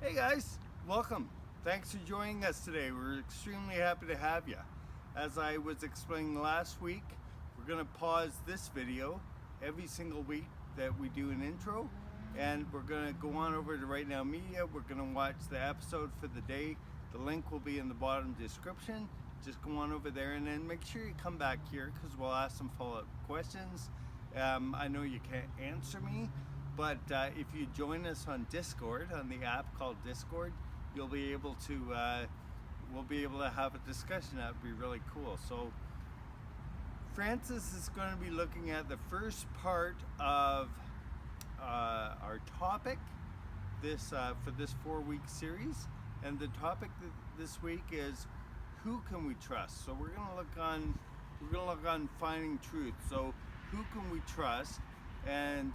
Hey guys, welcome. Thanks for joining us today. We're extremely happy to have you. As I was explaining last week, we're going to pause this video every single week that we do an intro, and we're going to go on over to Right Now Media. We're going to watch the episode for the day. The link will be in the bottom description. Just go on over there and then make sure you come back here because we'll ask some follow-up questions. I know you can't answer me, but if you join us on Discord, on the app called Discord, you'll be able to, we'll be able to have a discussion. That would be really cool. So Francis is going to be looking at the first part of our topic for this 4-week series, and the topic this week is who can we trust. So we're going to look on finding truth. So who can we trust? And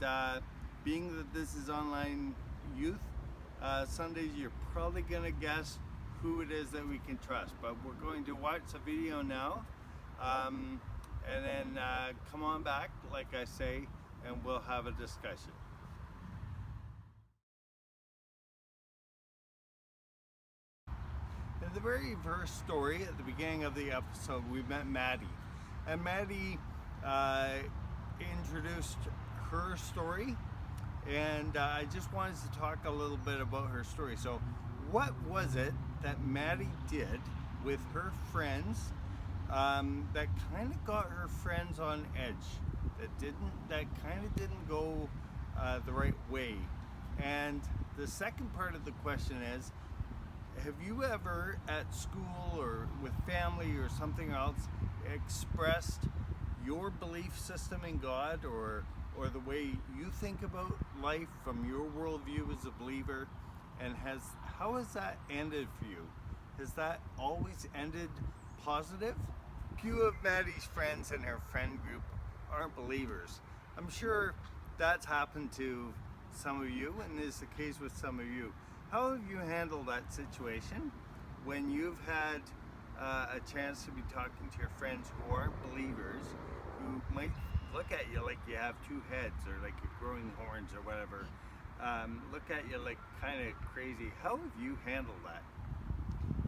being that this is online youth Sundays, you're probably going to guess who it is that we can trust. But we're going to watch the video now, and then come on back, like I say, and we'll have a discussion. In the very first story, at the beginning of the episode, we met Maddie. And Maddie introduced her story, and I just wanted to talk a little bit about her story. So what was it that Maddie did with her friends that kind of got her friends on edge, that kind of didn't go the right way? And the second part of the question is, have you ever at school or with family or something else expressed your belief system in God or the way you think about life from your worldview as a believer, and how has that ended for you? Has that always ended positive? Few of Maddie's friends in her friend group aren't believers. I'm sure that's happened to some of you, and is the case with some of you. How have you handled that situation when you've had a chance to be talking to your friends who aren't believers, who might look at you like you have two heads or like you're growing horns or whatever, look at you like kind of crazy? How have you handled that?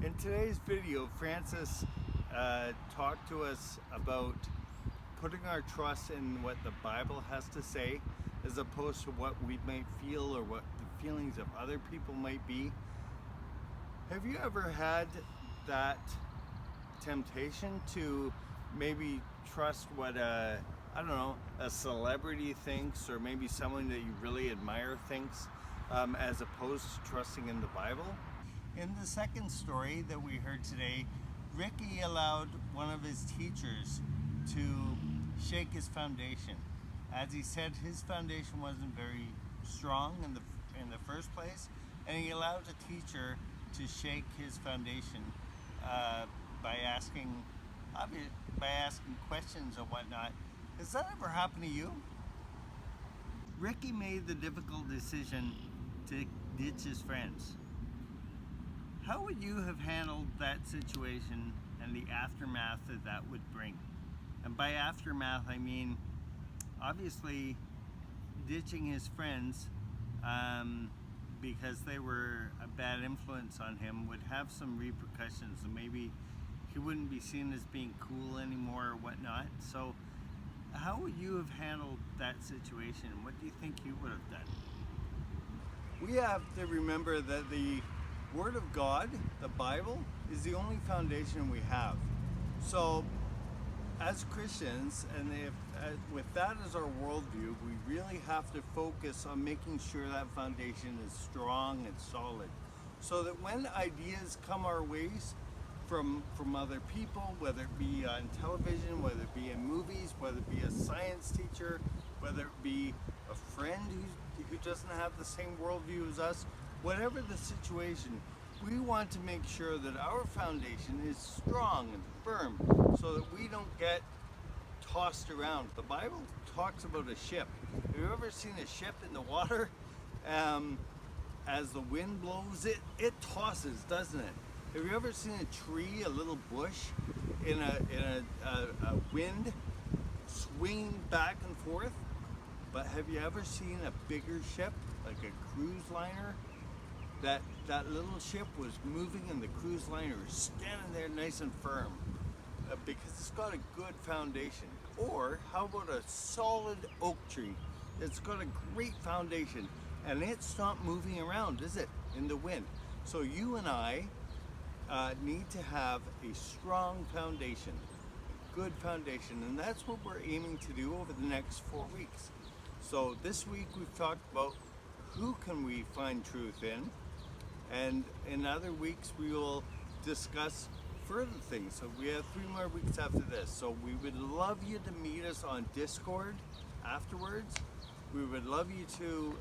In today's video, Francis talked to us about putting our trust in what the Bible has to say as opposed to what we might feel or what the feelings of other people might be. Have you ever had that temptation to maybe trust what a celebrity thinks, or maybe someone that you really admire thinks, as opposed to trusting in the Bible? In the second story that we heard today, Ricky allowed one of his teachers to shake his foundation. As he said, his foundation wasn't very strong in the first place, and he allowed a teacher to shake his foundation by asking questions and whatnot. Has that ever happened to you? Ricky made the difficult decision to ditch his friends. How would you have handled that situation and the aftermath that would bring? And by aftermath, I mean, obviously, ditching his friends because they were a bad influence on him would have some repercussions, and maybe he wouldn't be seen as being cool anymore or whatnot. So how would you have handled that situation? What do you think you would have done? We have to remember that the Word of God, the Bible, is the only foundation we have. So as Christians, and with that as our worldview, we really have to focus on making sure that foundation is strong and solid, so that when ideas come our ways from other people, whether it be on television, whether it be in movies, whether it be a science teacher, whether it be a friend who doesn't have the same worldview as us, whatever the situation, we want to make sure that our foundation is strong and firm so that we don't get tossed around. The Bible talks about a ship. Have you ever seen a ship in the water? As the wind blows, it tosses, doesn't it? Have you ever seen a tree, a little bush, in a wind swinging back and forth? But have you ever seen a bigger ship, like a cruise liner, that little ship was moving and the cruise liner was standing there nice and firm because it's got a good foundation. Or how about a solid oak tree? It's got a great foundation and it's not moving around, is it, in the wind? So you and I need to have a strong foundation, a good foundation, and that's what we're aiming to do over the next 4 weeks. So this week we've talked about who can we find truth in, and in other weeks we will discuss further things. So we have 3 more weeks after this. So we would love you to meet us on Discord afterwards. We would love you to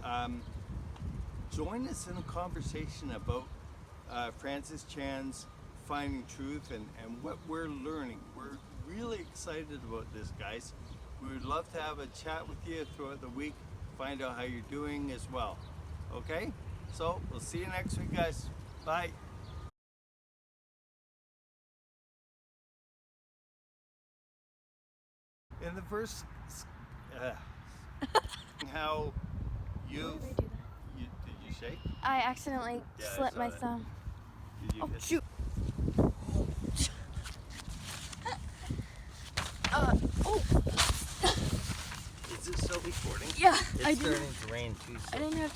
join us in a conversation about Francis Chan's Finding Truth and what we're learning. We're really excited about this, guys. We would love to have a chat with you throughout the week, find out how you're doing as well. Okay? So we'll see you next week, guys. Bye. In the first, how you did you shake? I accidentally Yeah, I slipped saw my that. thumb. Did you Oh, hit- shoot. Oh, Is it still recording? yeah, It's I starting didn't, to rain too. I So didn't have